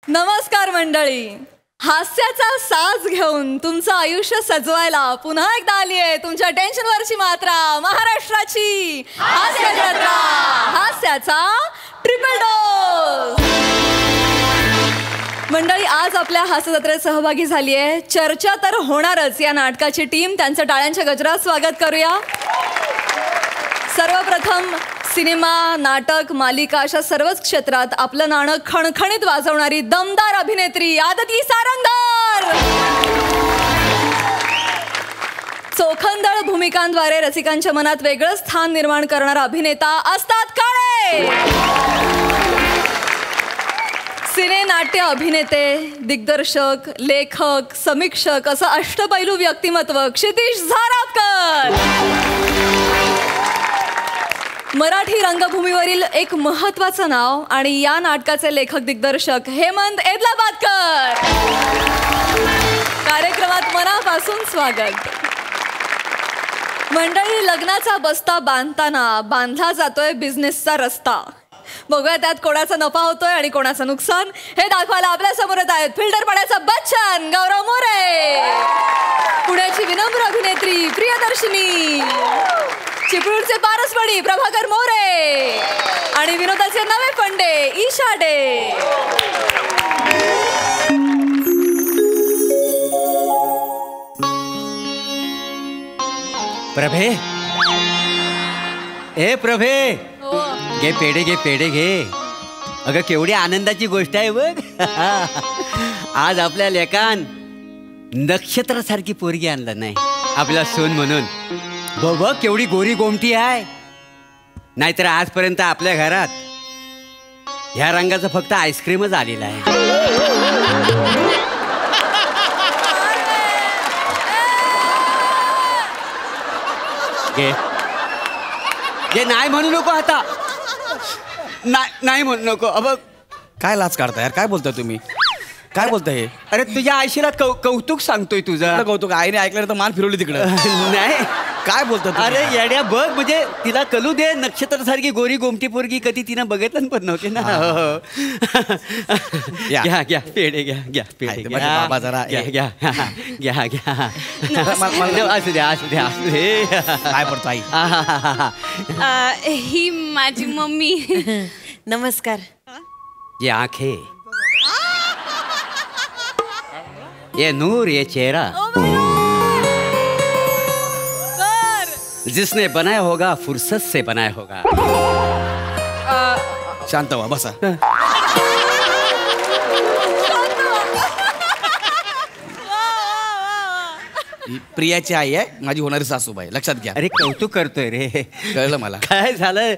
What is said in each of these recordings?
नमस्कार मंडळी. हास्याचा साज घेऊन तुमचं आयुष्य सजवायला पुन्हा एकदा आली आहे तुमच्या टेन्शनवरची मात्रा, महाराष्ट्राची हास्य जत्रा, हास्याचा ट्रिपल डोस. मंडळी, आज आपल्या हास्य जत्रेत सहभागी झाली आहे चर्चा तर होणारच या नाटकाची टीम. त्यांचं टाळ्यांच्या गजरात स्वागत करूया. सर्वप्रथम सिनेमा, नाटक, मालिका अशा सर्वच क्षेत्रात आपलं नाणं खणखणीत वाजवणारी दमदार अभिनेत्री आदती सारंगधर. चोखंदळ भूमिकांद्वारे रसिकांच्या मनात वेगळं स्थान निर्माण करणारा अभिनेता अस्ताद काळे. सिने नाट्य अभिनेते, दिग्दर्शक, लेखक, समीक्षक असं अष्टपैलू व्यक्तिमत्व क्षितिज झारापकर. मराठी रंगभूमीवरील एक महत्त्वाचं नाव आणि या नाटकाचे लेखक दिग्दर्शक हेमंत एदलाबादकर. कार्यक्रमात मनापासून स्वागत. मंडळी, लग्नाचा बस्ता बांधताना बांधला जातोय बिझनेसचा रस्ता. बघूया त्यात कोणाचा नफा होतोय आणि कोणाचं नुकसान हे दाखवायला आपल्या समोर येत आहेत फिल्टर पाड्याचा बच्चन गौरव मोरे, पुण्याची विनम्र अभिनेत्री प्रियदर्शनी, चिपळूणचे पारसमणी प्रभाकर मोरे आणि विनोदाचे नवे फंडे ईशा डे. प्रभे, ए प्रभे, घे पेढे, घे पेढे घे. अगं केवढी आनंदाची गोष्ट आहे बघ. आज आपल्या लेकान नक्षत्रासारखी पोरगी आणलं नाही आपला सोन म्हणून. बघ केवढी गोरी गोमटी आहे. नाहीतर आजपर्यंत आपल्या घरात ह्या रंगाचं फक्त आईस्क्रीमच आलेलं आहे. घे घे, नाही म्हणू नको आता, नाही म्हणू नको. अब काय लाच काढता यार, काय बोलताय तुम्ही, काय बोलताय हे? अरे तुझ्या आईशीला कौतुक सांगतोय तुझं. कौतुक आईने ऐकलं तर मान फिरवली तिकडं. नाही काय बोलतो? अरे येड्या बघ, म्हणजे तिला कळू दे नक्षत्रासारखी गोरी गोमटी पोरगी कधी तिनं बघितलं पण नव्हती ना. घ्या घ्या पेढे, घ्या घ्या पेढे, बाबा जरा घ्या घ्या घ्या घ्या. असू द्या असू द्या असू दे. काय पडतो आई? ही माझी मम्मी. नमस्कार. ये आंखें, ये नूर, ये चेहरा, जिसने बनाया होगा फुर्सत से बनाया होगा. शांत व्हा, बसा. ही प्रियाची आई आहे, माझी होणारी सासूबाई, लक्षात घ्या. अरे कौतुक करतोय रे. कळलं मला. काय झालं,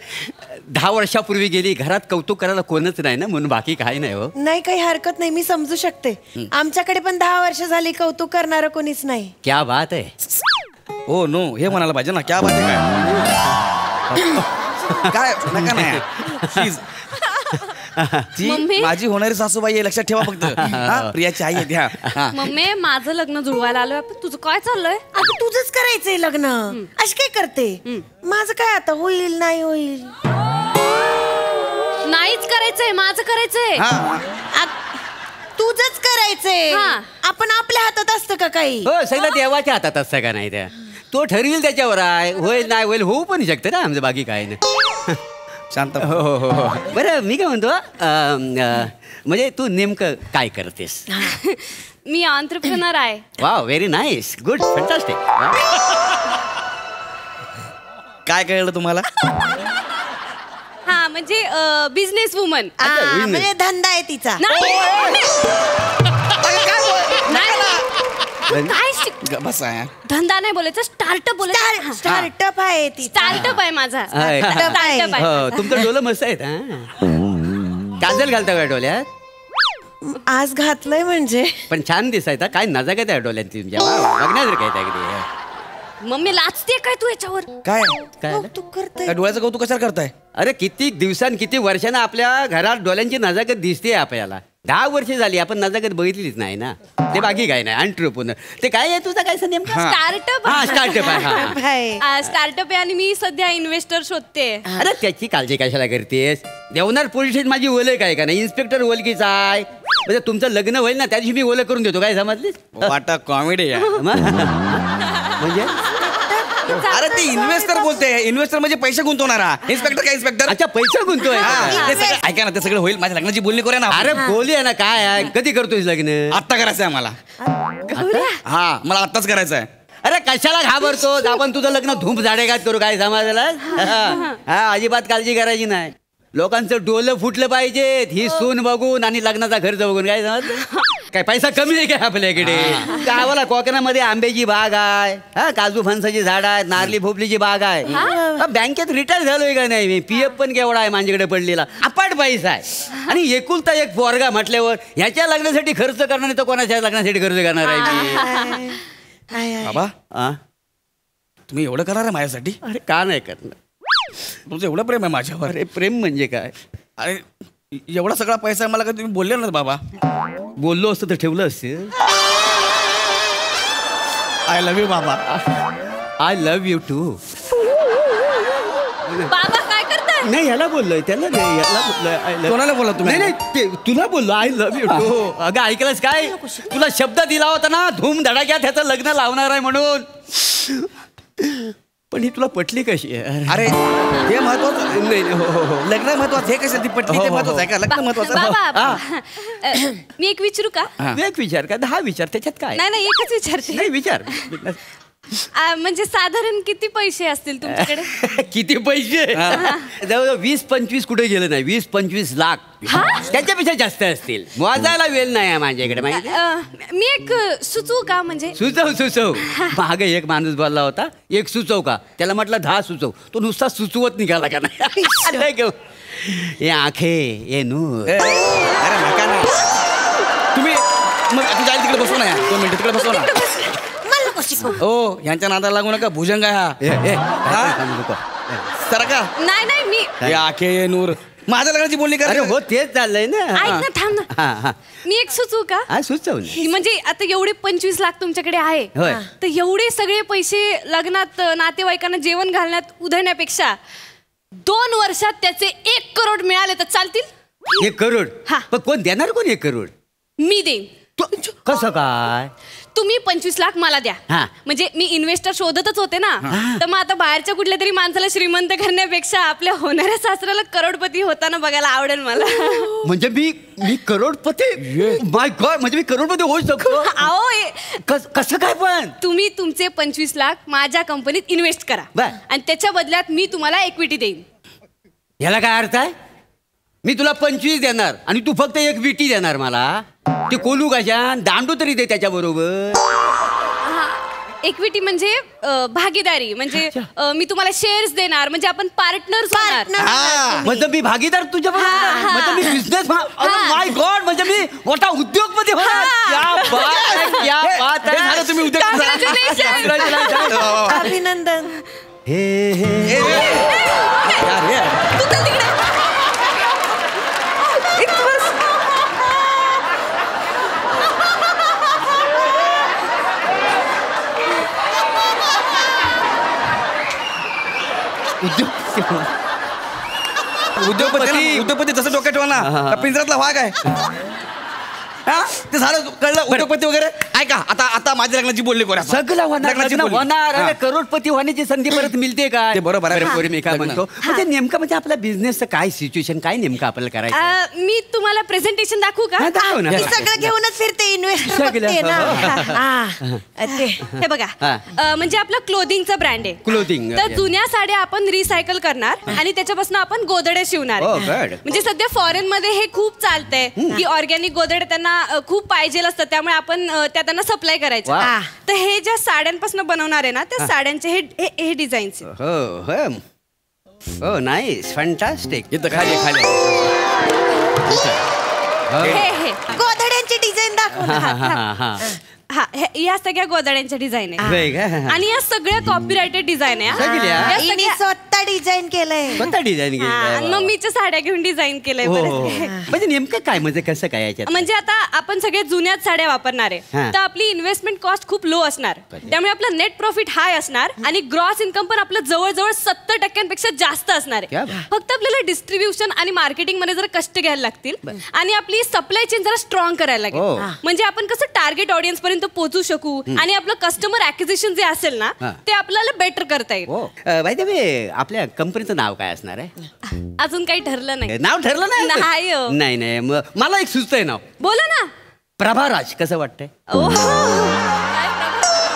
10 वर्षापूर्वी गेली, घरात कौतुक करायला कोणच नाही ना, म्हणून बाकी काही नाही. हो नाही, काही हरकत नाही, मी समजू शकते. आमच्याकडे पण 10 वर्ष झाली कौतुक करणारं कोणीच नाही. क्या बात आहे. हो नो, हे म्हणायला पाहिजे ना. क्या बात आहे काय नका नाही प्लीज. ती माझी होणारी सासूबाई आहे, लक्षात ठेवा फक्त. प्रियाची आई आहे द्या. मम्मी, माझं लग्न जुळवायला आलोय, तुझं काय चाललंय? आता तुझंच करायचंय लग्न, अशी काय करते? माझं काय आता होईल नाही होईल? नाहीच करायचंय, माझं करायचंय. तुझंच करायचंय. आपण आपल्या हातात असतं का काही? हो, सगळं देवाच्या हातात असतं का नाही. त्या तो ठरविल त्याच्यावर आहे. होईल नाही होईल, होऊ पण शकतं ना, आमचं बाकी काय नाही. शांत. हो हो हो. बरं मी काय म्हणतो, म्हणजे तू नेमकं काय करतेस? मी एंटरप्रेन्योर आहे. Wow, very nice, good, fantastic. काय कळलं तुम्हाला? हा, म्हणजे बिझनेस वुमन. म्हणजे धंदा आहे तिचा. बसा. धंदा नाही बोलायचं, स्टार्टअप बोलायचं. स्टार्टअप आहे ती. स्टार्टअप आहे माझा. स्टार्टअप आहे. तुमचं डोलं मस्त आहेत. काजल घालता का डोल्यात? आज घातलंय म्हणजे. पण छान दिसायचा. काय नजाकत आहे डोल्यात तुमच्या, बघण्याजर काय त्या. मम्मी लाजते काय तू याच्यावर? काय काय कौतुक करते. काय डोळ्याचं कौतुक कशाला करताय? अरे किती दिवसांनी किती वर्षांना आपल्या घरात डोळ्यांची नजाकत दिसते आपल्याला. 10 वर्ष झाली आपण नजाकत बघितलीच नाही ना. ते बाकी काय नाही, एंटरप्रेन्योर. ते काय आहे तुझा काय नेमका? स्टार्टअप. हा, स्टार्टअप आहे. स्टार्टअप आहे आणि मी सध्या इन्व्हेस्टर शोधते. अरे त्याची काळजी कशाला करतेस? देवनार पोलीस स्टेशन माझी ओळख आहे का नाही? इन्स्पेक्टर ओळखीचा आहे. म्हणजे तुमचं लग्न होईल ना त्या दिवशी मी ओलं करून देतो, काय समजली? वाटा कॉमेडी आहे. म्हणजे अरे ते इन्व्हेस्टर बोलते. इन्व्हेस्टर म्हणजे पैसे गुंतवणारा. इन्स्पेक्टर काय इन्स्पेक्टर? अच्छा, पैसा गुंतोय. ते सगळं ऐका ना, ते सगळं होईल. माझ्या लग्नाची बोलणी करूया ना. अरे बोली आहे ना, काय आहे, कधी करतोय लग्न? आत्ता करायचं आहे मला. हा, मला आत्ताच करायचं आहे. अरे कशाला घाबरतो? आपण तुझं लग्न धूम झाडेगात करू, काय समाजाला? हा, अजिबात काळजी करायची नाही. लोकांचं डोलं फुटलं पाहिजेत ही सून बघून आणि लग्नाचा खर्च बघून, काय समजलं? काय पैसा कमी आहे काय आपल्याकडे? गावाला कोकणामध्ये आंब्याची बाग आहे, हा, काजू फणसाची झाड आहेत, नारली भोपलीची बाग आहे. बँकेत रिटायर झालोय का नाही मी? पीएफ पण केवढा आहे माझ्याकडे पडलेला, अपाट पैसा आहे. आणि एकुलता एक पोरगा म्हटल्यावर ह्याच्या लग्नासाठी खर्च करणार, तर कोणाच्या लग्नासाठी खर्च करणार आहे मी? बाबा, हा? तुम्ही एवढं करणार आहे माझ्यासाठी? अरे का नाही करणार? तुमचं एवढं प्रेम आहे माझ्यावर. अरे प्रेम म्हणजे काय? अरे एवढा सगळा पैसा आहे मला, का तुम्ही बोलले ना बाबा? बोललो असतं तर ठेवलं असतं. आय लव्ह यू बाबा. I love you too. बाबा काय करताय? नाही, याला बोललोय, त्याला नाही, याला बोललोय आय लव्ह. कोणाला बोला तुम्ही? नाही नाही, ते तुला बोललो आय लव्ह यू टू. अगं ऐकलंस काय? तुला शब्द दिला होता ना, धूम धडाक्यात ह्याचं लग्न लावणार आहे म्हणून. पण ही तुला पटली कशी आहे? अरे हे महत्वाचं नाही नाही, हो हो हो. लग्न महत्वाचं. हे कसं ती पटली हो, ते हो, महत्वाचं आहे का? लग्न महत्वाचं आहे. बाबा मी एक विचारू का? एक विचार का? 10 विचार, त्याच्यात काय? नाही नाही, एकच विचारते. नाही विचार. म्हणजे साधारण किती पैसे असतील तुमच्याकडे? किती पैसे? जवळजवळ 20-25 कुठे गेलं नाही, 20-25 लाख. त्याच्यापेक्षा जास्त असतील. मोजायला वेळ नाही आहे माझ्याकडे, माहिती? मी एक सुचवू का? म्हणजे सुचव. मागे एक माणूस बोलला होता, एक सुचव का? त्याला म्हटलं 10 सुचव. तो नुसता सुचवत निघाला का नाही? ये आखे ये नूर. अरे नका ना तुम्ही. मग तुझ्या आई तिकडे बसव ना, 2 मिनिटं तिकडे बसव ना. हो, यांच्या नादाला लागू नका. भुजंग आहे हा. सरका. नाही नाही, मी हे आखे ये नूर. माझ्या लग्नाची बोलणी कर. अरे हो, तेच चाललंय ना. ऐक ना, थांब ना. हा. मी एक सुचवू का? हा, सुचव ना. म्हणजे आता एवढे 25 लाख तुमच्याकडे आहे, होय. तर एवढे सगळे पैसे लग्नात नातेवाईकांना जेवण घालण्यात उधळण्यापेक्षा 2 वर्षात त्याचे 1 करोड मिळाले तर चालतील? 1 करोड? हा. पण कोण देणार? कोण 1 करोड? मी देईन. कसं काय? तुम्ही 25 लाख मला द्या. हा. म्हणजे मी इन्व्हेस्टर शोधतच होते ना, तर मग आता बाहेरच्या कुठल्या तरी माणसाला श्रीमंत करण्यापेक्षा आपल्या होणाऱ्या सासऱ्याला करोडपती होताना बघायला आवडेल मला. म्हणजे मी करोडपती? माय गॉड, म्हणजे मी करोडपती होऊ शकतो? अहो, कसं काय पण? तुम्ही तुमचे 25 लाख माझ्या कंपनीत इन्व्हेस्ट करा बर. आणि त्याच्या बदल्यात मी तुम्हाला इक्विटी देईन. याला काय अर्थ आहे? मी तुला 25 देणार आणि तू फक्त 1 विटी देणार मला? ते कोलू कशा? दांडू तरी दे त्याच्या बरोबर. इक्विटी म्हणजे भागीदारी. म्हणजे मी तुम्हाला शेअर्स देणार, म्हणजे आपण पार्टनर्स होणार. म्हणजे मी भागीदार तुझ्या बरोबर? म्हणजे मी बिझनेस? माय गॉड, म्हणजे मी मोठा उद्योगपती होणार. क्या बात है, क्या बात है. झालं, तुम्ही उद्योग. अभिनंदन. हे तू चल तिकडे. उद्योगपती जसं डोक्यात ठेवा ना, पिंजरातला वाघ आहे. हा, ते झालं, कळलं. उद्योगपती वगैरे. ऐका, आता माझ्या लग्नाची बोलणी करा. सगळं होणार, लग्न होणार. अरे करोडपती होण्याची संधी परत मिळते का? ते बरोबर आहे. बरोबर, मी काय म्हणतो, म्हणजे नेमकं म्हणजे आपल्या बिझनेसचं काय सिच्युएशन, काय नेमकं आपल्याला करायचं? मी तुम्हाला प्रेझेंटेशन दाखवू का? हा, दाखव ना. मी सगळं घेऊनच फिरते, इन्व्हेस्टर बघते ना. ते हे बघा, म्हणजे आपला क्लोथिंगचा ब्रँड आहे. क्लोथिंग. तर जुन्या साड्या आपण रिसायकल करणार आणि त्याच्यापासून आपण गोदडे शिवणार. Oh, good. म्हणजे सध्या फॉरेन मध्ये हे खूप चालतंय की ऑर्गॅनिक गोदडे त्यांना खूप पाहिजे असतात, त्यामुळे आपण त्या त्यांना सप्लाय करायचं. वा. तर हे ज्या साड्यांपासून बनवणार आहे ना, त्या साड्यांचे हे डिझाईन्स. हो नाईस, फंटास्टिक. इथं खाली खाली. हे गोधड्यांची डिझाईन दाखव ना. हा या सगळ्या गोदाड्यांच्या डिझाईन होय का? आहे आणि या सगळ्या कॉपीरायटेड डिझाईन आहे सगळ्या? या हिने सगळ्या- स्वतः डिझाईन केलंय. कोणता डिझाईन हा, आणि मम्मीच्या साड्या घेऊन डिझाईन केलंय हो बरं. हो. म्हणजे नेमकं काय म्हणजे कसं काय याच्यात? म्हणजे आता आपण सगळे जुन्याच साड्या वापरणार आहे हा. तर आपली इन्व्हेस्टमेंट कॉस्ट खूप लो असणार त्यामुळे आपलं नेट प्रॉफिट हाय असणार आणि ग्रॉस इन्कम पण आपलं जवळजवळ 70% जास्त असणार क्या आहे. बात. फक्त आपल्याला डिस्ट्रीब्युशन आणि मार्केटिंग मध्ये जरा कष्ट घ्यायला लागतील आणि आपली सप्लाय चेन जरा स्ट्रॉंग करायला हो. लागेल म्हणजे आपण कसं टार्गेट ऑडियन्स पर्यंत पोहोचू शकू आणि आपलं कस्टमर ऍक्विजिशन जे असेल ना हा. ते आपल्याला बेटर करता येईल. हो बाय द वे आपल्या कंपनीचं नाव काय असणार आहे? अजून काही ठरलं नाही. नाव ठरलं नाही नाही हो. नाही नाही मला एक सुचतंय नाव. बोला ना. प्रभाराज कसं वाटतंय? ओहो.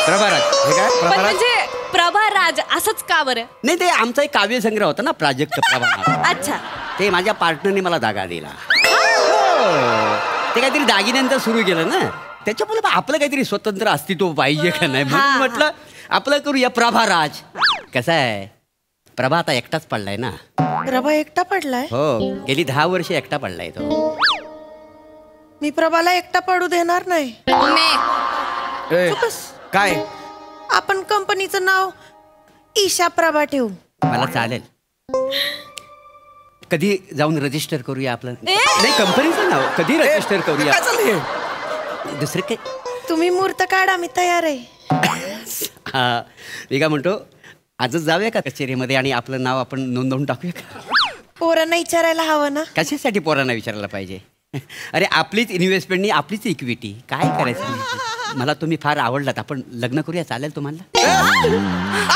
प्रभाराज हे काय पण प्रभाराज? म्हणजे प्रभा राज असंच का बरं? नाही ते आमचा एक काव्यसंग्रह होता ना प्राजक्त प्रभाराज. अच्छा. ते माझ्या पार्टनरने मला दागा दिला. ते काहीतरी दागिन्यांचं सुरू केलं ना त्याच्यामुळे आपलं काहीतरी स्वतंत्र अस्तित्व पाहिजे का नाही म्हणून म्हटलं आपलं करूया प्रभाराज. कसं आहे प्रभा आता एकटाच पडलाय ना. प्रभा एकटा पडलाय. हो गेली 10 वर्ष एकटा पडलाय तो. मी प्रभाला एकटा पडू देणार नाही. ए, चुकस. काय आपण कंपनीचं नाव ईशा प्रभा ठेवू. मला चालेल. कधी जाऊन रजिस्टर करूया आपलं नाही कंपनीचं नाव कधी रजिस्टर करूया. काय चाललंय? दुसरं काय? तुम्ही मूर्त काढा मी तयार आहे. हा मी काय म्हणतो आजच जाऊया का कचेरीमध्ये आणि आपलं नाव आपण नोंदवून टाकूया का? पोरांना विचारायला हवं ना. कशासाठी पोरांना विचारायला पाहिजे? अरे आपलीच इन्व्हेस्टमेंटनी आपलीच इक्विटी काय करायचं. मला तुम्ही फार आवडलात आपण लग्न करूया चालेल तुम्हाला?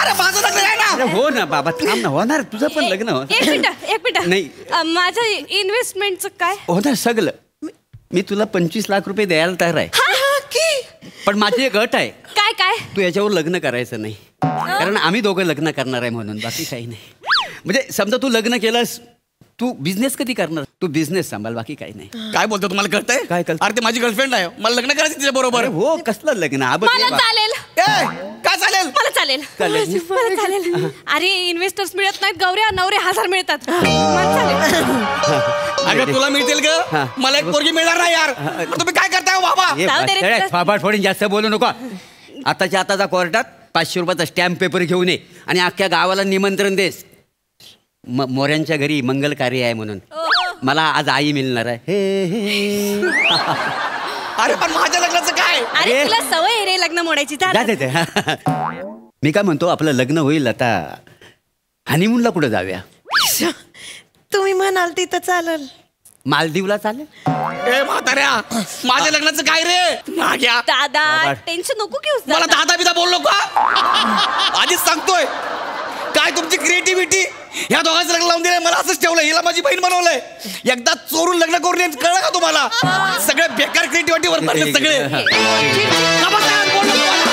अरे माझं लग्न आहे ना. अरे हो ना बाबा थांब ना होणार तुझं पण लग्न हो. एक मिनिट नाही. माझ्या इन्व्हेस्टमेंटचं काय? होणार सगळं. मी तुला 25 लाख रुपये द्यायला तयार आहे पण माझी एक अट आहे. काय काय? तू याच्यावर लग्न करायचं नाही कारण आम्ही दोघं लग्न करणार आहे म्हणून बाकी काही नाही. म्हणजे समजा तू लग्न केलंस तू बिझनेस कधी करणार? तू बिझनेस सांभाळ बाकी काही नाही. काय बोलतो तुम्हाला कळतंय? काय कळतं? अरे ते माझी गर्लफ्रेंड आहे मला लग्न करायचं तिच्या बरोबर. अरे हो कसलं लग्न मला चालेल. काय चालेल? मला चालेल. चालेल. मला चालेल. अरे इन्व्हेस्टर्स मिळत नाहीत गौऱ्या नवरे 1000 मिळतात. मला चालेल. अगं तुला मिळतील हा. ग मला एक पोरगी मिळणार नाही यार. अरे तुम्ही काय करताय हो बाबा? जाऊ दे रे. फाबाड फोडून जास्त बोलू नको. आताच्या आताचा कोर्टात 500 रुपयाचा स्टॅम्प पेपर घेऊन ये आणि अख्ख्या गावाला निमंत्रण देस. मोऱ्यांच्या घरी मंगल कार्य आहे म्हणून मला आज आई मिळणार आहे. अरे पण माझ्या लग्नाचं काय? अरे तुला सवय आहे रे लग्न मोडायची. जा दे ते. मी काय म्हणतो आपलं लग्न होईल आता हनीमूनला कुठं जाऊया? तुम्ही म्हणाल तिथं चालेल. मालदीवला चालेल? ए म्हाताऱ्या माझ्या लग्नाचं काय रे? नाग्या दादा टेन्शन नको घेऊस. मला दादा बिदा बोललो का? आधीच सांगतोय काय तुमची क्रिएटिव्हिटी. ह्या दोघांचं लग्न लावून दिलंय मला असंच ठेवलंय. हिला माझी बहीण बनवलंय. एकदा चोरून लग्न करून येत कळलं का तुम्हाला? सगळे बेकार क्रिएटिव्हिटीवर पडले सगळे. नमस्कार, बोललो तुम्हाला.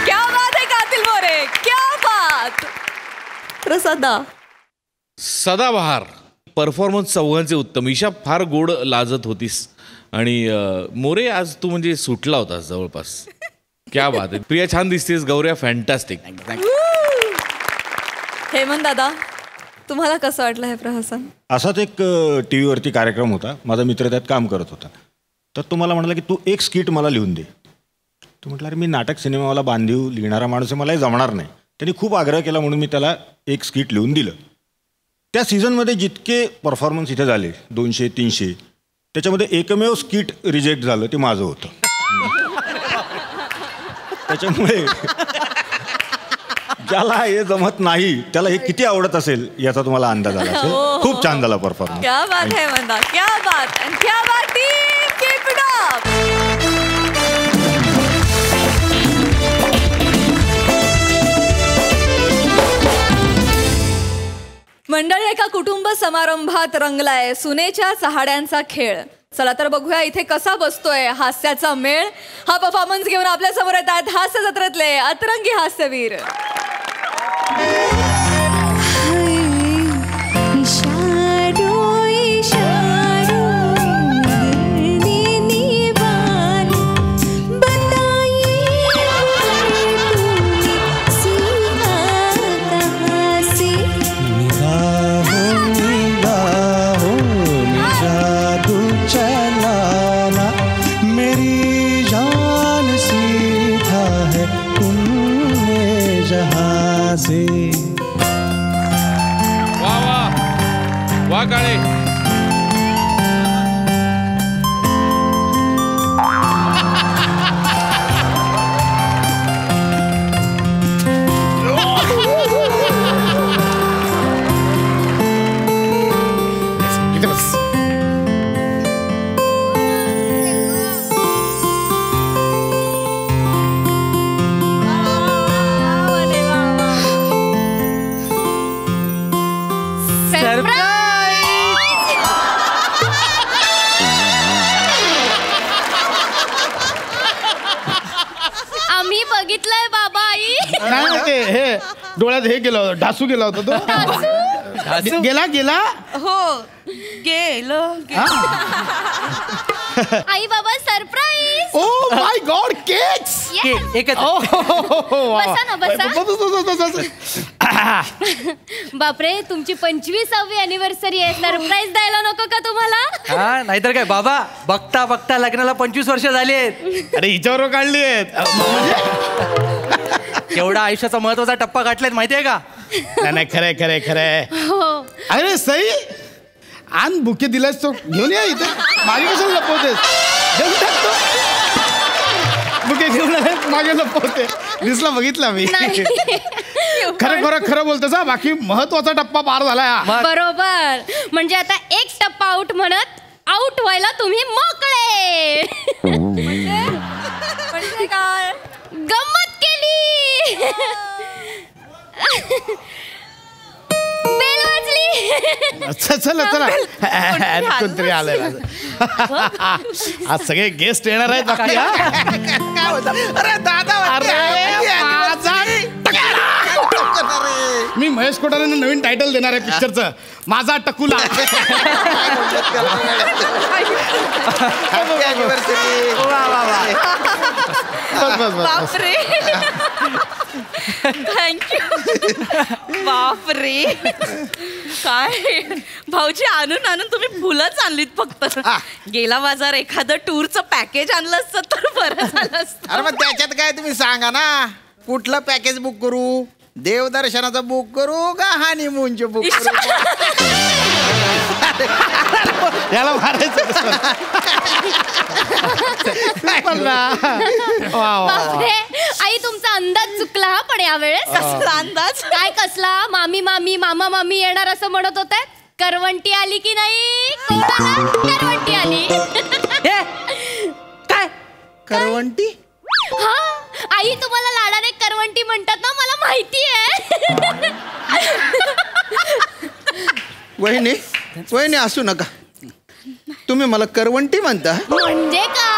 क्या बात है कातिल मोरे क्या बात. प्रसादा सदाबहार परफॉर्मन्स चौघांचे उत्तम. ईशा फार गोड लाजत होतीस आणि मोरे आज तू म्हणजे सुटला होतास जवळपास. क्या बात आहे. प्रिया छान दिसतेस. गौऱ्या फॅन्टॅस्टिक. हेमंत दादा तुम्हाला कसं वाटलं हे प्रहसन? असाच एक टी व्हीवरती कार्यक्रम होता. माझा मित्र त्यात काम करत होता. तर तो मला म्हणाला की तू एक स्किट मला लिहून दे. तो म्हटलं अरे मी नाटक सिनेमाला बांधीव लिहिणारा माणूस आहे मलाही जमणार नाही. त्यांनी खूप आग्रह केला म्हणून मी त्याला एक स्किट लिहून दिलं. त्या सीझनमध्ये जितके परफॉर्मन्स इथे झाले 200-300 त्याच्यामध्ये एकमेव स्किट रिजेक्ट झालं ते माझं होतं. त्याच्यामुळे ज्याला हे जमत नाही त्याला हे किती आवडत असेल याचा तुम्हाला अंदाज आला असेल. खूप छान झाला परफॉर्मन्स. क्या बात है हेमंत. क्या बात and क्या बात टीम. Keep it up. मंडळी एका कुटुंब समारंभात रंगलाय सुनेच्या चहाड्यांचा खेळ. चला तर बघूया इथे कसा बसतोय हास्याचा मेळ. हा परफॉर्मन्स घेऊन आपल्या समोर येत आहेत हास्य जत्रेतले अतरंगी हास्यवीर. काळे. इथे बस. आम्ही बघितलंय बाबा आई. नाही ते हे डोळ्यात हे गेलं ढासू गेला होता तो. गेला गेला हो गेलं आई बाबा surprise. Oh my God cakes. बसा ना बसा. बापरे तुमची 25वी अॅनिव्हर्सरी आहे. सरप्राईज द्यायला नको का तुम्हाला? हा नाहीतर काय बाबा, बघता बघता लग्नाला 25 वर्ष झाली आहेत. अरे हिच्यावर काढली आहेत. केवढा आयुष्याचा महत्वाचा टप्पा गाठलाय माहितीये का? नाही खरंय खरंय खरंय. अरे सई आण बुके दिलास तो घेऊन या इथे. मागे कशाला लपवतेस? घेऊन टाकतो बुके घेऊन आले मागे लपवते. दिसला बघितला मी. खरं बोलतोस हा. बाकी महत्वाचा टप्पा पार झालाय. बरोबर. म्हणजे आता एक टप्पा आउट म्हणत आउट व्हायला तुम्ही मोकळे. म्हणजे काय गंमत केली. बेल वाजली. अच्छा चला चला. कोणतरी आलंय. आज सगळे गेस्ट येणार आहेत बाकी. अरे दादा, मी महेश कोठारेंना नवीन टायटल देणार आहे पिक्चरचं, माझा टकुला. बापरे थँक्यू. बापरे काय भाऊजी, आणून आणून तुम्ही फुलंच आणलीत फक्त. गेला बाजार एखादं टूरचं पॅकेज आणलं असतं तर बरं झालं असतं. अरे मग त्याच्यात काय तुम्ही सांगा ना, कुठलं पॅकेज बुक करू? देवदर्शनाचं बुक करू का हनीमूनचे बुक करू? याला मारायचं. बापरे आई तुमचा अंदाज चुकला हा. पण यावेळेस कसला अंदाज? काय कसला? मामी मामी मामा मामी येणार असं म्हणत होते. करवंटी आली की नाही? करवंटी आली. काय करवंटी? हा आई तुम्हाला लाडाने करवंटी म्हणतात ना, मला माहिती आहे. वहिनी वहिनी असू नका, तुम्ही मला करवंटी म्हणता. म्हणजे काय?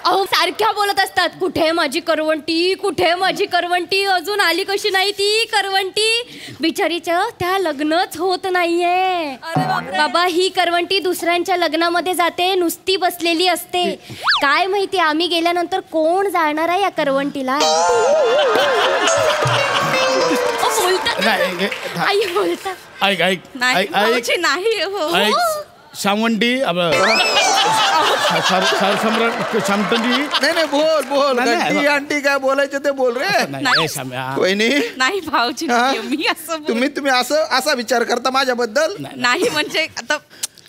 अहो सारख्या बोलत असतात, कुठे माझी करवंटी, कुठे माझी करवंटी, अजून आली कशी नाही ती करवंटी. बिचारीचं त्या लग्नच होत नाहीये बाबा. ही करवंटी दुसऱ्यांच्या लग्नामध्ये जाते, नुसती बसलेली असते. काय माहिती आम्ही गेल्यानंतर कोण जाणार आहे या करवंटीला. बोलतात आई बोलतात. ऐक ऐक नाही ऐक ऐक भाऊजी, नाही हो. ऐक सावंटी सम्राट शामटजी. नाही बोल बोल. नाही, नाही. घंटी आंटी काय बोलायचं ते बोल रे. नाही शाम्या. वहिनी नाही भाऊजी, हा? नाही. मी असं तुम्ही असा विचार करता माझ्याबद्दल? नाही म्हणजे आता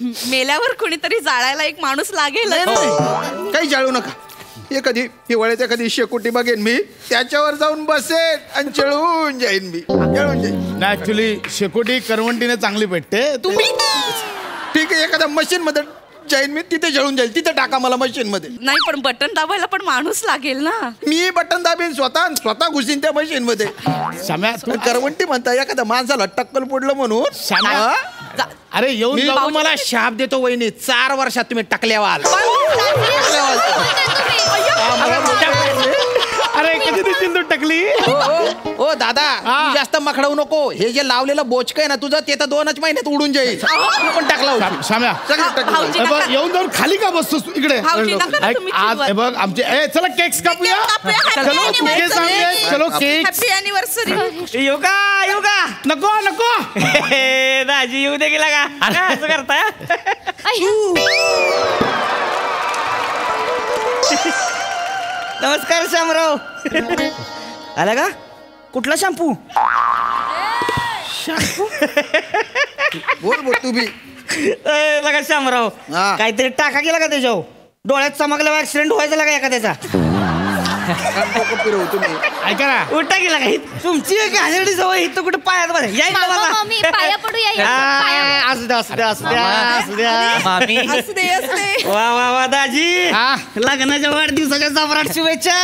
मेल्यावर कोणीतरी जाळायला एक माणूस लागेल. नाही, काही जाळू नका. एखादी हिवाळ्यात एखादी शेकोटी बघेन मी, त्याच्यावर जाऊन बसेन आणि चळून जाईन मी. चळून जाईन. ऍक्च्युली शेकोटी करवंटीने चांगली भेटते. तुम्ही ठीक आहे, एखाद्या मशीन मध्ये जाईन मी, तिथे जळून जाईल. तिथे टाका मला मशीन मध्ये. नाही, पण बटन दाबायला पण माणूस लागेल ना. मी बटन दाबीन स्वतः घुसीन त्या मशीन मध्ये. शाम्या तू करवंटी म्हणता एखाद्या माणसाला टक्कल पडलं म्हणून. शाम्या. हा? अरे येऊन मी जाऊ तुम्हाला शाप देतो वहिनी, 4 वर्षात तुम्ही टकल्यावाल. अरे कधी दिसतील तू टकली. ओ दादा, तू जास्त मखडवू नको. हे जे लावलेलं बोचक आहे ना तुझं, ते तर 2च महिन्यात उडून जाईल. तू पण टाकला होता. शाम्या भाऊजी, हे बघ, येऊन जाऊन खाली का बसतोस तू इकडे. भाऊजी, नका ना ऐक, तुम्ही आज चिडवत. हे बघ आमचे चला केक्स कापूया. चलो बुके सांगूया. चलो cake. Happy anniversary. Yoga yoga. नको नको. दाजी येऊ दे गेला का असं करताय. नमस्कार शामराव. आला का? कुठला शॅम्पू? बोल तू बी. लगा शामराव काहीतरी टाका गेला का त्याच्यावर डोळ्यात चमकल्यावर ऍक्सिडेंट व्हायचा लागा एखाद्याचा ऐका ना उलटा गेला का तुमची घाणेरडी सवय इथं कुठे पायात बघा मामा, मम्मी, पाया पडू या पाया. असू द्या असू द्या असू द्या असू द्या मामी असू दे असू दे. वा वा वा दाजी हा. लग्नाच्या वाढदिवसाच्या जबराट शुभेच्छा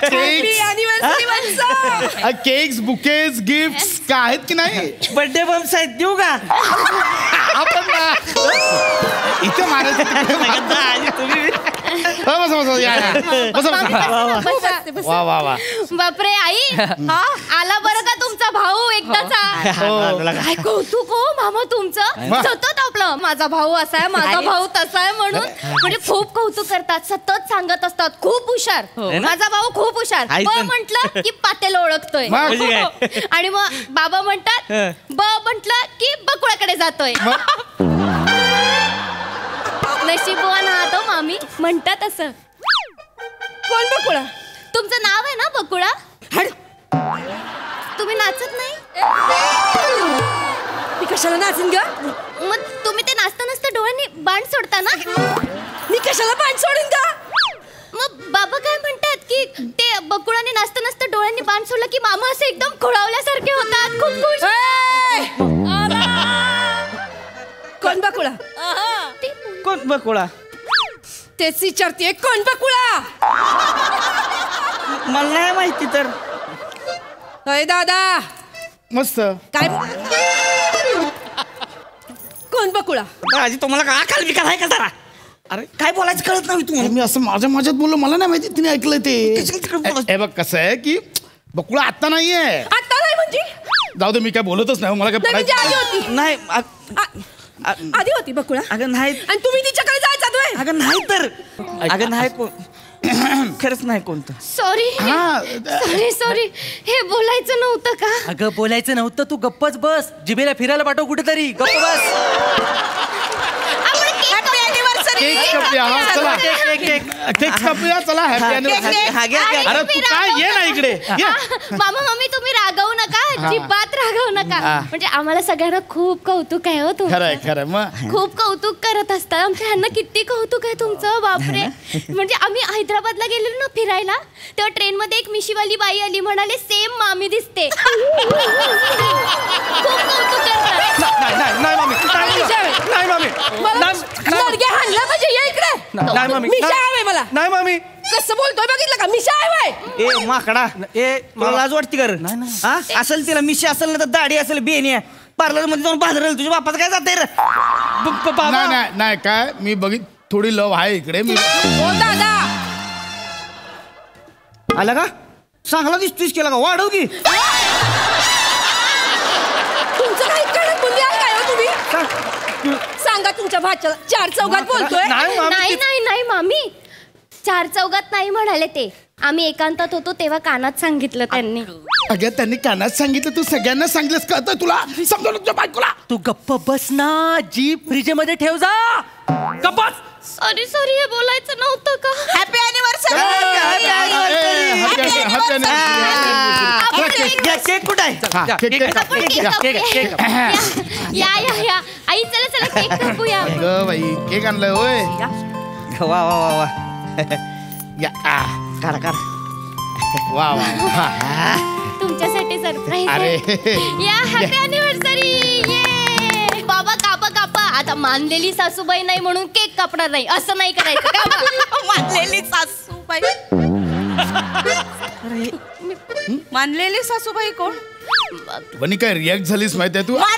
Happy anniversary Vatsa. Cakes bouquets gift काय आहेत की नाही बर्थडे बम्स आहेत देऊ का आपण इथे मारायचं तिकडे दाजी तुम्ही बसा बसा या बसा बसा वा वा वा बापरे आई आला बरं का तुमचा भाऊ एकदाचा. काय कौतुक हो मामा तुमचं. सतत आपलं माझा भाऊ असा आहे माझा भाऊ तसा आहे म्हणून म्हणजे खूप कौतुक करतात सतत सांगत असतात खूप हुशार माझा भाऊ खूप हुशार. ब म्हटलं की पातेल ओळखतोय आणि मग बाबा म्हणतात ब म्हटलं की बकुळाकडे जातोय. नशीबवान आहात हो मामी म्हणतात असं. कोण बकुळा? तुमचं नाव आहे ना बकुळा. तुम्ही नाचत नाही मी कशाला नाचीन ग? मग तुम्ही ते नाचता नाचता डोळ्यांनी बाण सोडता ना. मी कशाला बाण सोडीन ग? मग बाबा काय म्हणतात की ते बकुळाने नाचता नाचता डोळ्यांनी बाण सोडलं की मामा असे एकदम खोळावल्यासारखे होतात खूप खुश. कोण बकुळा? कोण बकुळा तेच विचारते कोण बकुळा? मला नाही माहिती तर अय दादा मस्त काय कोण बकुळा? दाजी तुम्हाला काय अकाल बिकाल आहे का जरा अरे काय बोलायचं कळत नाही तुम्हाला मी असं माझ्यात बोललो मला नाही माहिती तिने ऐकलं ते तिकडे बोलायचं. हे बघ कसं आहे की बकुळा आत्ता नाहीये आता नाही म्हणजे जाऊ दे मी काय बोलतच नाही मला काय नाही, म्हणजे आधी पडायचं होती. नाही आधी होती बकुळा अगं नाही आणि तुम्ही तिच्याकडे जायचा तुम्ही. अगं नाही तर अगं नाही खरंच नाही कोणतं सॉरी हा सॉरी हे बोलायचं नव्हतं का. अगं बोलायचं नव्हतं तू गप्पच बस जिभेला फिरायला पाठव कुठेतरी गप्प बस. केक कापूया हा चला केक कापूया चला हॅपी अॅनिव्हर्सरी अरे तू काय ये ना इकडे ये. मामा मम्मी तुम्ही रागवू नका अजिबात रागवू नका. म्हणजे आम्हाला सगळ्यांना खूप कौतुक आहे हो खरंय तुमचं. खरंय मग खूप कौतुक करत असतात आमच्या ह्यांना किती कौतुक आहे तुमचं बापरे. म्हणजे आम्ही हैदराबादला गेलेलो ना फिरायला तेव्हा ट्रेन मध्ये एक मिशीवाली बाई आली म्हणाले सेम मामी दिसते. खूप कौतुक करतात. नाही मामी नाही मामी लडगे हाणला म्हणजे ये इकडे. नाही मामी मिशा आहे मला. नाही मामी कसं बोलतोय बघितलं का? मिशा आहे ए माकडा ए तुला लाज वाटते कर हा असेल तिला मिशी असेल ना तर दाढी असेल बेणी आहे पार्लर मध्ये जाऊन बांधरेल तुझ्या बापाचं काय जाते नाही नाही नाही काय मी बघित थोडी लव आहे इकडे मी हो दादा. आला का चांगला दिसतोयस केला का वाढव की तुमचं काही कळत बुंदी आहे काय हो तुम्ही? सांगा तुमच्या भाच्याला चार चौघात बोलतोय. नाही नाही नाही मामी चार चौघात नाही म्हणाले ते आम्ही एकांतात होतो तेव्हा कानात सांगितलं त्यांनी. अगं त्यांनी कानात सांगितलं तू सगळ्यांना सांगितलंस कळतं तुला समजा तुझ्या बायकोला. तू गप्प बस ना जीप फ्रीज मध्ये ठेव जा गप्प बस. सॉरी हे बोलायचं नव्हतं का. Happy anniversary. केक कुठं आहे या आई चला चला केक कापूया. बाई केक आणलाय होय वा वा वा वा या काढा काढा वा वा तुमच्यासाठी सरप्राईज अरे. या हॅपी अॅनिव्हर्सरी ये. बाबा कापा कापा आता मानलेली सासूबाई नाही म्हणून केक कापणार नाही असं नाही करायचं का. मानलेली सासूबाई मानलेली सासूबाई कोण? बनी काय रिॲक्ट झालीस माहितीये तू आई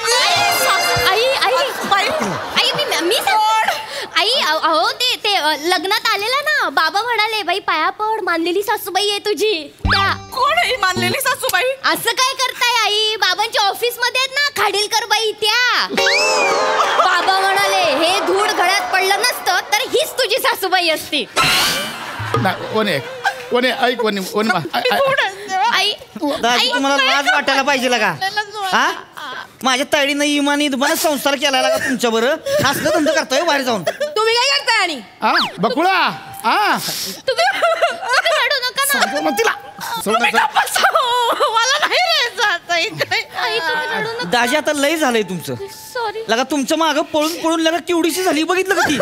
मी आई अहो ते लग्नात आलेला ना बाबा म्हणाले बाई पाया पड मानलेली सासूबाई आहे तुझी. त्या कोण आहे मानलेली सासूबाई? असं काय करताय आई बाबांच्या ऑफिस मध्ये आहेत ना खाडीलकर बाई त्या. बाबा म्हणाले हे धूळ घरात पडलं नसतं तर हीच तुझी सासूबाई असती. वने ऐक वने आई दाजी तुम्हाला लाज वाटायला पाहिजे का हा माझ्या ताईडीनं इमानी तुम्हाला संसार केला का तुमच्या बरं असलं धंदा करताय बाहेर जाऊन तुम्ही काय करताय? आणि बकुळा तुम्ही रडू नका समजव ना तिला. सोड ना. मला नाही राहायचं आता इकडे. आई तुम्ही रडू नका. दाजी आता लय झालंय तुमचं. सॉरी. लगा तुमचं मागं पळून पळून लगा केवढीशी झाली बघितलं का ती?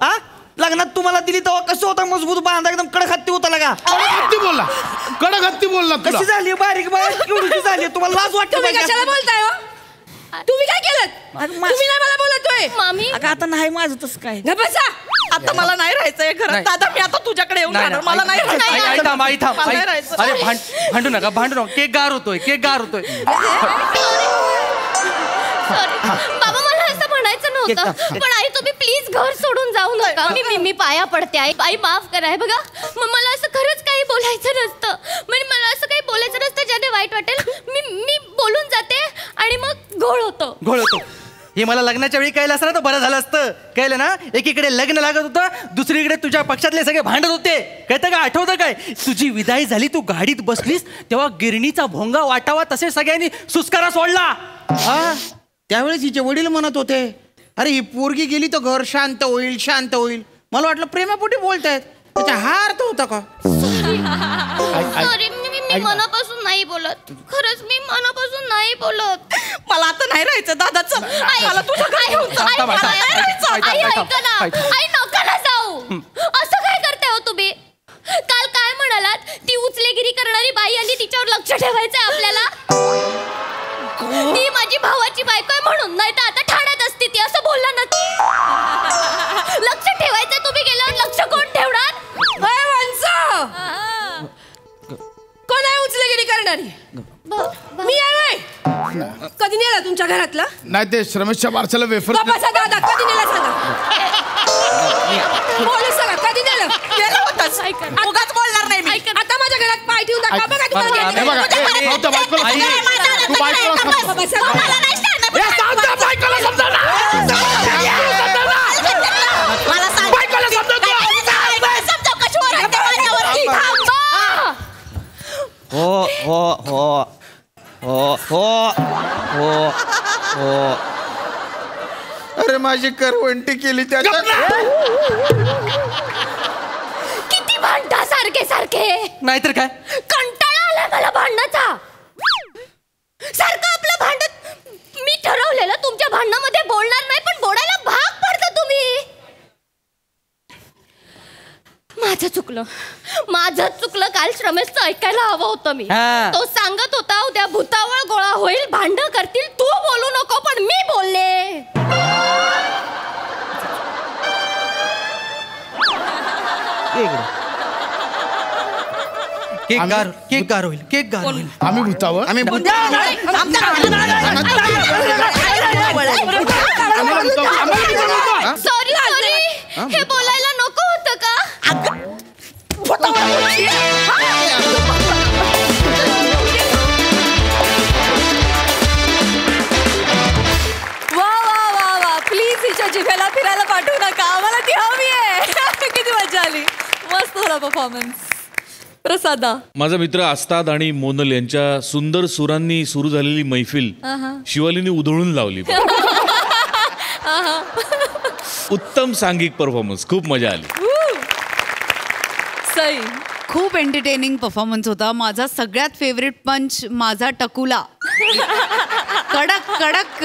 हा लग्नात तुम्हाला दिली तेव्हा कसं होता मजबूत बांधा एकदम कडक हत्ती होता लगा. हत्ती बोलला, कडक हत्ती बोलला तुला. कशी झाली बारीक बारीक केवढीशी झाली तुम्हाला लाज वाटते तुम्ही कशाला बोलताय हो? तुम्ही काय केलं? तुम्ही नाही मला बोलतोय. मामी अगं आता नाही माझं तसं काय. बसा. आता मला नाही राहायचंय घरात. दादा मी आता तुझ्याकडे येऊन राहणार. मला नाही राहायचं. थांब आई थांब. मला नाही राहायचं. अरे भांडू नका भांडू नका. केक गार होतोय केक गार होतोय. सॉरी बाबा मला असं म्हणायचं नव्हतं पण आई तुम्ही प्लीज घर सोडून जाऊ नका. मी पाया पडते आई माफ करा. आहे बघा मला असं खरंच काही बोलायचं नसतं. म्हणजे मला असं काही बोलायचं नसतं ज्याने वाईट वाटेल. मी बोलून जाते आणि मग घोळ होतो. हे मला लग्नाच्या वेळी कळलं असतं ना तर बरं झालं असतं. कळलं ना एकीकडे लग्न लागत होतं दुसरीकडे तुझ्या पक्षातले सगळे भांडत होते. कळतं का आठवतं काय तुझी विदाई झाली तू गाडीत बसलीस तेव्हा गिरणीचा भोंगा वाटावा तसे सगळ्यांनी सुस्कारा सोडला. त्यावेळेस हिचे वडील म्हणत होते अरे ही पोरगी गेली तर घर शांत होईल शांत होईल. मला वाटलं प्रेमापोटी बोलतायत. त्याचा हा अर्थ होता का? सॉरी मी मनापासून नाही बोलत. खरंच मी मनापासून नाही बोलत. मला आता नाही राहायचं दादाचं. मला तुझं काय आई ऐका ना. आई नका ना जाऊ. असं काय करताय हो तुम्ही? काल काय म्हणालात ती उचलेगिरी करणारी बाई आली तिच्यावर लक्ष ठेवायचंय आपल्याला. ती माझी भावाची बायको आहे म्हणून नाही तर आता ठाण्यात असती ती. असं बोलला ना. लक्ष ठेवायचं तुम्ही गेल्यावर लक्ष कोण ठेवणार? कोण आहे उचलेगिरी करणारी? मी आहे. कधी नेला तुमच्या घरातला? नाही ते श्रमेशच्या बारशाला वेफर. बापाचा दादा कधी नेला सांगा. बोलू सांगा कधी नेलं? गेलं होतंच. उगाच बोलणार नाही मी. आता माझ्या घरात पाय ठेवून दाखवा बघा तुम्हाला हे गेलं. बघा, ए, भाऊच्या बायकोला आई. समजा. तू बायकोला समजा. बाबा सांगा. ए, सावत्या बायकोला समजा ना. बायकोला समजा तू. हो हो हो हो हो हो हो. अरे माझी करवंटी केली त्याच्या. किती भांडता सारखे सारखे. नाहीतर काय कंटाळा आलाय मला भांडणाचा. सारखं आपलं भांडत. मी ठरवलेलं तुमच्या भांडणामध्ये बोलणार नाही पण बोलायला भाग पडता तुम्ही. माझं चुकलं काल श्रमेशचं ऐकायला हवं होतं मी. तो सांगत होता उद्या भूतावळ गोळा होईल भांडण करतील तू बोलू नको पण मी बोलले. केक गार होईल. आम्ही भूतावर आम्ही सॉरी हे बोलायला नको होतं का? वा वा वा वा प्लीज हिच्या जिभेला फिरायला पाठवू नका. आम्हाला ती हवी आहे. किती मजा आली. मस्त होता परफॉर्मन्स. प्रसादा माझा मित्र आस्ताद आणि मोनल यांच्या सुंदर सुरांनी सुरू झालेली मैफिल शिवालीने उधळून लावली. उत्तम सांघिक परफॉर्मन्स. खूप मजा आली. सई खूप एंटरटेनिंग परफॉर्मन्स होता. माझा सगळ्यात फेवरेट पंच माझा टकुला. कडक कडक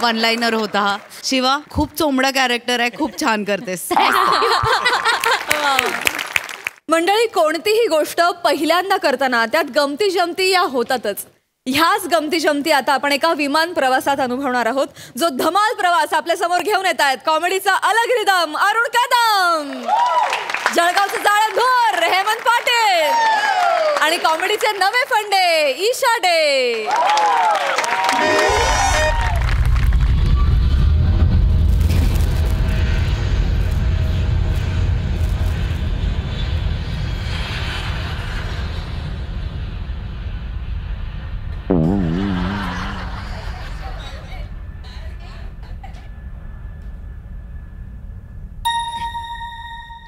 वन लाईनर होता हा. शिवा खूप चोंबडा कॅरेक्टर आहे. खूप छान करतेस. मंडळी कोणतीही गोष्ट पहिल्यांदा करताना त्यात गमती जमती या होतातच. ह्याच गमती जमती आता आपण एका विमान प्रवासात अनुभवणार आहोत जो धमाल प्रवास आपल्या समोर घेऊन येत आहेत. कॉमेडीचा अलग रिदम अरुण कदम, जळगावचं जाळंधोर हेमंत पाटील आणि कॉमेडीचे नवे फंडे ईशा डे.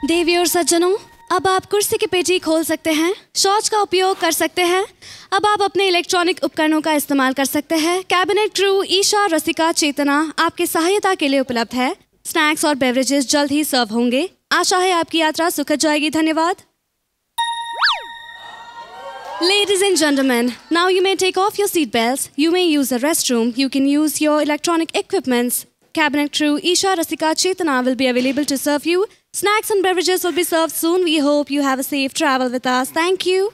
देवी और सज्जनों, अब आप कुर्सी के पेटी खोल सकते हैं, शौच का उपयोग कर सकते हैं. अब आप अपने इलेक्ट्रॉनिक उपकरणों का इस्तेमाल कर सकते हैं. कैबिनेट क्रू ईशा, रसिका, चेतना आपकी सहायता के लिए उपलब्ध है. स्नैक्स और बेवरेजेस जल्द ही सर्व होंगे. आशा है आपकी यात्रा सुखद जाएगी. धन्यवाद. Ladies and gentlemen, now you may take off your seatbelts. You may use the restroom. You can use your electronic equipments. Cabinet crew Isha, Rasika, Chetana will be available to serve you. Snacks and beverages will be served soon. We hope you have a safe travel with us. Thank you.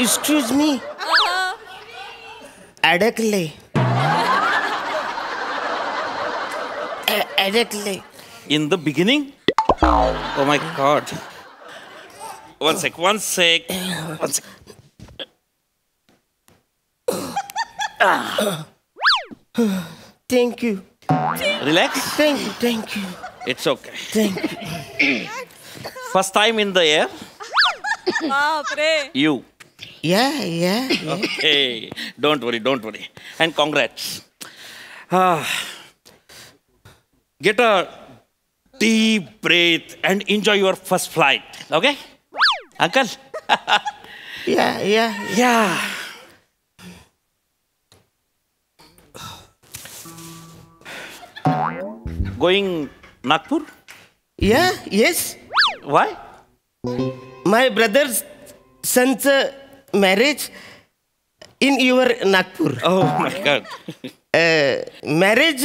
Excuse me. अडकले. अडकले. In the beginning? Oh my God. One sec. Thank you. Relax. Thank you. It's okay. Thank you. First time in the air? You. Yeah. Okay. Don't worry. And congrats. Get a deep breath and enjoy your first flight. Okay? Uncle? Yeah. Going Nagpur? Yes. Why? My brother's son's marriage in your Nagpur. Oh my God. Marriage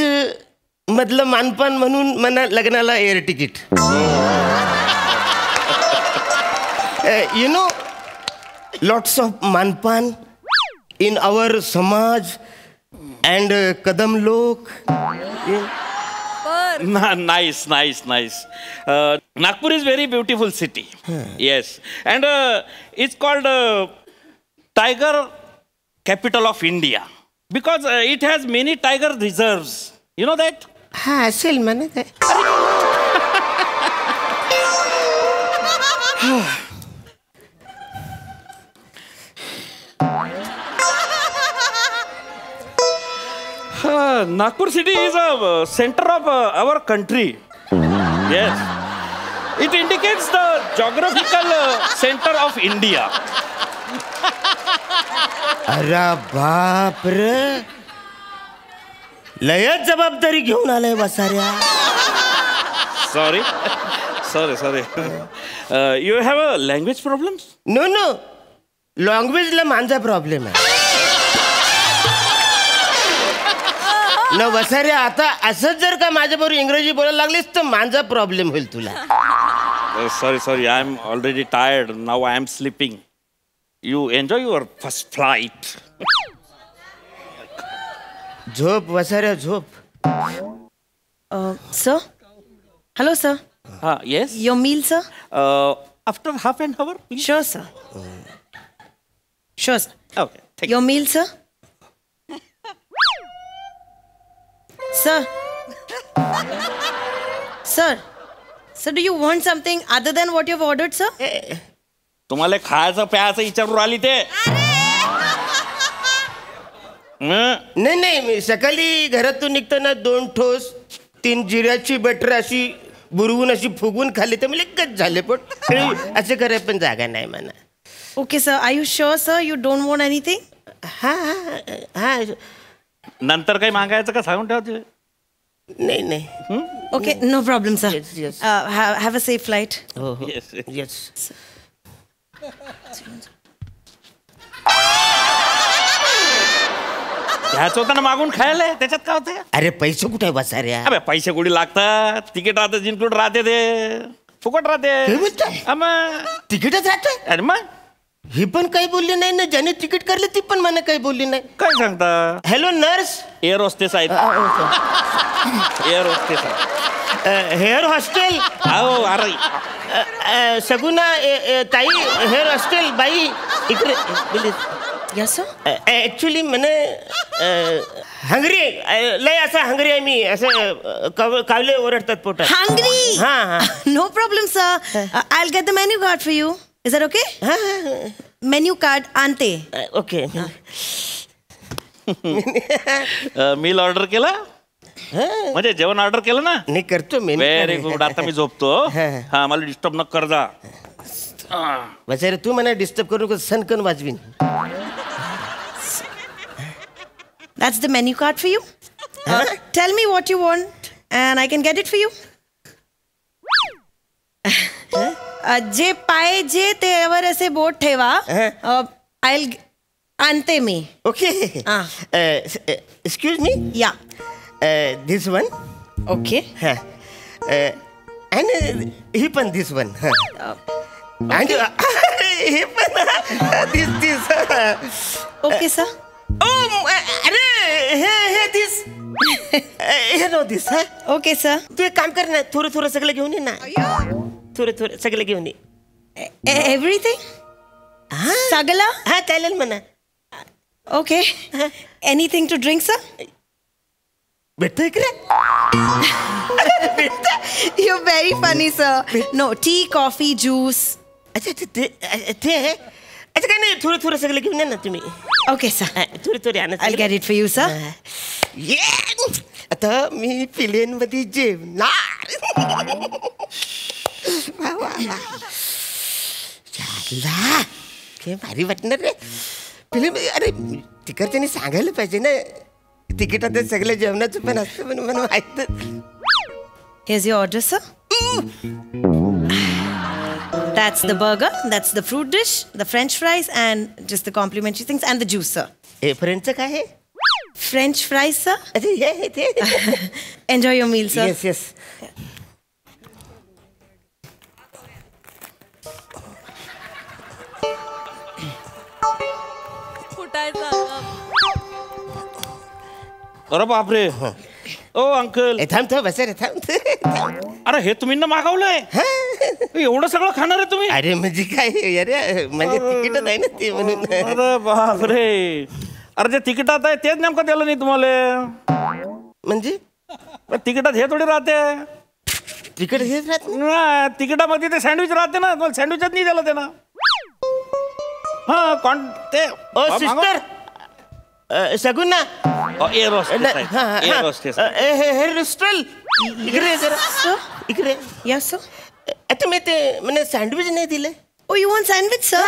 मधलं मानपान म्हणून मला लग्नाला air ticket. You know, lots of manpan in our samaj and kadam lok. Nice. Nagpur is very beautiful city. Yes. And it's called Tiger Capital of India because it has many tiger reserves. You know that? हा असेल म्हणे काय. Nagpur city is a center of our country. Yes. It indicates the geographical center of India. अरे बाप रे, लयच जबाबदारी घेऊन आलाय वसाऱ्या. Sorry. You have a language problem? No. लँग्वेजला माझा प्रॉब्लेम आहे. न वसाऱ्या आता असंच जर का माझ्याबरोबर इंग्रजी बोलायला लागलीस तर माझा प्रॉब्लेम होईल तुला. Sorry. I am already tired. Now I am sleeping. You enjoy your first flight. झोप वसाऱ्या झोप. Sir? Hello, sir. Yes? Your meal, sir? After half an hour? Please. Sure, sir. Okay. Thank Your meal, sir? Sir, do you want something other than what you've ordered, sir? तुम्हाला खायचं प्यायचं विचारून आली ते. नाही मी सकाळी घरातून निघताना 2 ठोस 3 जिऱ्याची बटर अशी बुरवून अशी फुगून खाल्ली तर मला गच झाले. पण असं करायला पण जागा नाही म्हणा. Okay, sir. Are you sure, sir? You don't want anything? हा नंतर काही मागायचं का सांगून ठेवते. नाही. Okay, no problem, sir. Yes. Have a safe flight. Yes. ह्याच होतं ना मागून खायला, त्याच्यात काय होतं. अरे पैसे कुठे बसाऱ्या. अबे पैसे कुठे लागतात. तिकीट राहतं इन्क्लूड राहते ते फुकट राहते. तिकीटच राहते. अरे मग ही पण काही बोलली नाही ना. ज्याने तिकीट काढलं ती पण मला काही बोलली नाही. काय सांगता. Hello nurse. एअर होस्टेस आहेत. एअर होस्टेस आहेत. Hair hostel. हो अरे सगुना ताई हेअर हॉस्टेल बाई इकडे. Yes, sir? ऍक्च्युली म्हणे हंगरी लय असं हंगरी आहे मी. असं कावले ओरडतात पोटात. Hungry? हा. No problem, sir. I'll get the menu card for you. Is that okay? Menu card ante. Okay. Meal order केला. म्हणजे जेवण ऑर्डर केलं ना. नाही करतो मी. Very good. आता मी झोपतो. हा मला डिस्टर्ब न कर जा. वसारे तू मला डिस्टर्ब करू सनकन वाजवीन. That's the menu card for you. Tell me what you want and I can get it for you. जे पाहिजे त्यावर असे बोट ठेवा. आणते मी. ओके. Excuse me. या. दिस वन. ओके. आणि ही पण दिस वन. आणि हे पण दिस. Okay sir. अरे हे दिस. हे नो दिस. Okay sir. तू एक काम कर ना, थोडं सगळं घेऊन ये ना. थोडं सगळं घेऊन ये. एव्हरीथिंग. सगळं. हा चालेल म्हणा. Okay. Anything to drink sir. भेटतो इकडे. You very funny sir. No tea coffee juice. अच्छा ते आहे. अच्छा काय नाही, थोडं सगळं घेऊन या ना तुम्ही. Okay sir. थोडी आणा. I get it for you sir. ये आता मी प्लेन मध्ये जेवणार. काय भारी वाटणार रे फिल्म. अरे तिकडच्यानी सांगायला पाहिजे ना, तिकीटात सगळं जेवणाचं पण असतं म्हणून मला माहित. Here's your order, sir. That's the burger, that's the fruit dish, the French fries, and just the complimentary things, and the juice, sir. हे फ्रेंचचं काय आहे? French fries, sir. Enjoy your meal, sir. Yes, yes. अरे बापरे. ओ uncle. थांब बस रे थांब. अरे हे तुम्ही ना मागवलंय. एवढं सगळं खाणार आहे तुम्ही? अरे म्हणजे काय अरे म्हणजे तिकीट नाही ना ते म्हणून. अरे बापरे. अरे जे तिकिटात आहे तेच नेमकं दिलं नाही तुम्हाला. म्हणजे तिकिटात हे थोडी राहते. तिकीट हेच राहत ना. तिकिटामध्ये ते सँडविच राहते ना, तुम्हाला सँडविचच नाही दिलं ते ना. हा कोण ते. ओ सिस्टर सगुना. इकडे जरा. इकडे या सर. आता मी ते म्हणजे सँडविच नाही दिले. Oh, you want sandwich, sir?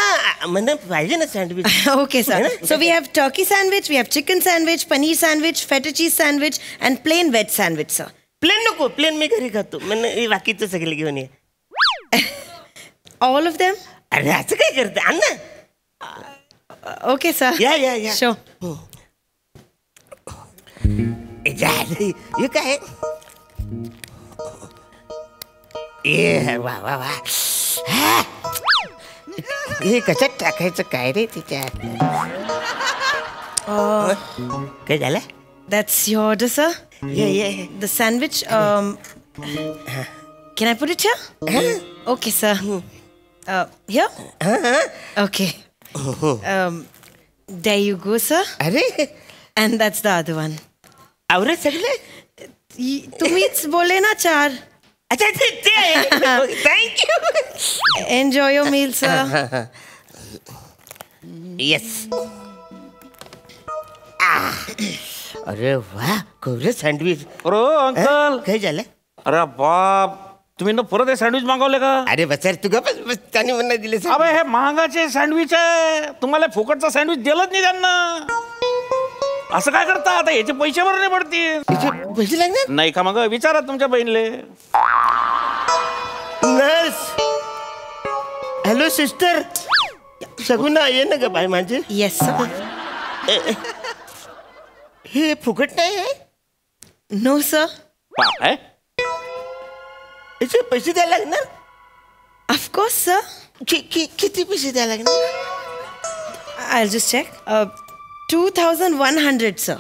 म्हणजे पाहिजे ना sandwich. Okay, sir. So we have turkey sandwich, we have chicken sandwich, paneer sandwich, feta cheese sandwich, and plain veg sandwich, sir. Plain नको, प्लेन मी घरी खातो. म्हणजे बाकीचं सगळं घेऊन ये. All of them? अरे असं काय करते आण ना. Okay, sir. या. Sure. हे काय? ए वा. हे कशात टाकायचं काय रे तिच्यात? काय झालं? That's your order, sir. Yeah. The sandwich. Can I put it here? Okay, sir. Here? Okay. There you go, sir. अरे. And that's the other one. आवरे सगळे? तुम्हीच बोले ना 4. अच्छा thank you. Enjoy your meal, sir. Yes. अरे वा कोरे sandwich. अरे uncle काय झालं? अरे बाप, तुम्ही ना परत हे सँडविच मागवले का? अरे बस तू का बस त्याने म्हणा दिले. अबे हे महागाचे सँडविच आहे, तुम्हाला फुकटचा सँडविच दिलंच नाही त्यांना. असं काय करता आता? याचे पैसे भरणे पडतील. पैसे लागणार नाही का? मग विचारा तुमच्या बहिणीले. नर्स. Hello sister. सगुना ये ना ग बाय माझे. Yes sir. हे फुकट नाही आहे. No sir. काय? याचे पैसे द्यायला लागणार? Of course sir. किती पैसे द्यायला लागणार? I just check. 2100 sir.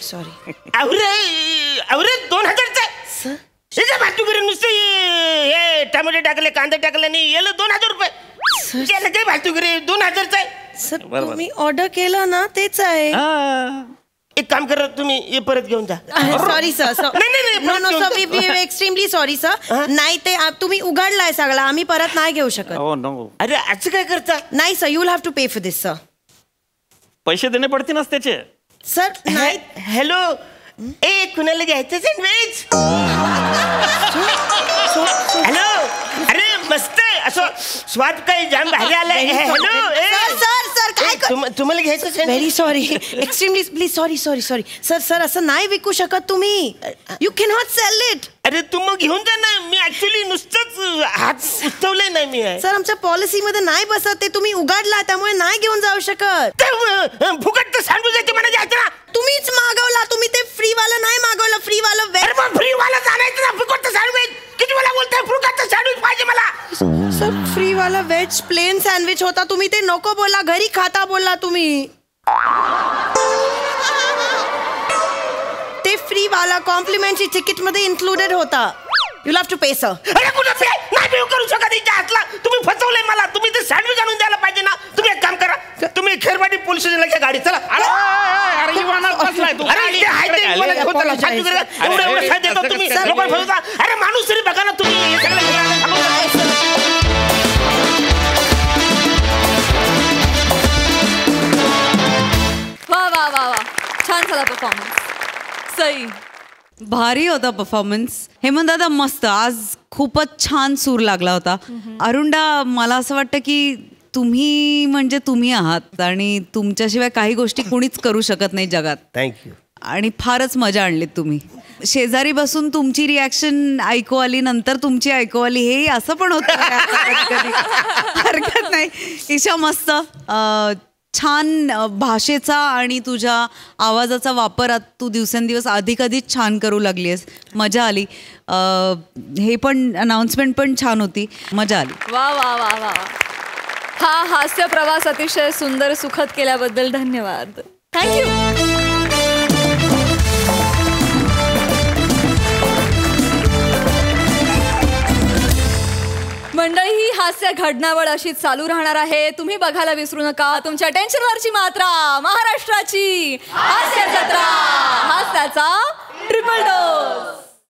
Sorry. आवरे 2000चा सर. त्याच्या भातुकरी नुसते हे टमाटे टाकले, कांदे टाकले नाही याला 2000 रुपये. त्याला काय भातुकरी 2000चा आहे. सर तुम्ही ऑर्डर केलं ना तेच आहे. एक काम करा तुम्ही हे परत घेऊन जा. Sorry sir. No sir we extremely sorry sir. नाही ते तुम्ही उघडलाय सगळा, आम्ही परत नाही घेऊ शकत. अरे असं काय करता? नाही sir, you will have to pay for this sir. पैसे देणे पडतीलच त्याचे. सर नाही. हॅलो ए कुणाला घ्यायचं सँडविच? हॅलो. अरे मस्त आहे असं स्वाद काही जाम भारी आलाय. हॅलो सर काय तुम्हाला घ्यायचं very sorry extremely please sorry sir असं नाही विकू शकत तुम्ही. You can not sell it. अरे तू मग घेऊन जा ना. मी ऍक्च्युली नुसतंच हात उचवलंय नाही मी. सर आमच्या पॉलिसीमध्ये नाही बसत ते. तुम्ही उघडला त्यामुळे नाही घेऊन जाऊ शकत. फुकट सँडविच मला जायचं ना. तुम्हीच मागवला. तुम्ही ते फ्रीवाला नाही मागवलं. फ्रीवाला फ्रीवाला जाणायचं ना. फुकट सँडविच किती मला बोलताय. फुकट सँडविच पाहिजे मला. सर फ्रीवाला व्हेज प्लेन सँडविच होता. तुम्ही ते नको बोलला. घरी खाता बोलला तुम्ही. ते फ्रीवाला कॉम्प्लिमेंटरी तिकीट मध्ये इन्क्लुडेड होता. You have to pay sir. अरे कुठं पे नाही पे करू शकत इथे हातला. तुम्ही फसवलंय मला. तुम्ही ते सँडविच आणून द्यायला पाहिजे ना. तुम्ही एक काम करा. तुम्ही खेरवाडी पोलीस स्टेशनला घ्या गाडी. चला. अरे इवानात बसलाय तू. अरे माणूस तरी बघा ना तुम्ही. वा वा वा वा छान झाला परफॉर्मन्स. सई भारी होता परफॉर्मन्स. हेमंत दादा मस्त. आज खूपच छान सूर लागला होता. अरुणदा मला असं वाटतं की तुम्ही म्हणजे तुम्ही आहात आणि तुमच्याशिवाय काही गोष्टी कुणीच करू शकत नाही जगात. थँक्यू. आणि फारच मजा आणलीत तुम्ही. शेजारी बसून तुमची रिॲक्शन ऐकू आली नंतर तुमची ऐकू आली हे असं पण होतं. हरकत नाही. ईशा मस्त. छान भाषेचा आणि तुझ्या आवाजाचा वापर तू दिवसेंदिवस अधिक छान करू लागली आहेस. मजा आली. हे पण अनाउन्समेंट पण छान होती. मजा आली. वा वा वा वा. हा हास्य प्रवास अतिशय सुंदर सुखद केल्याबद्दल धन्यवाद. थँक्यू. मंडळी ही हास्य घडणावळ अशी चालू राहणार आहे. तुम्ही बघायला विसरू नका तुमच्या टेन्शनवरची मात्रा महाराष्ट्राची हास्य जत्रा. हास्याचा ट्रिपल डोस.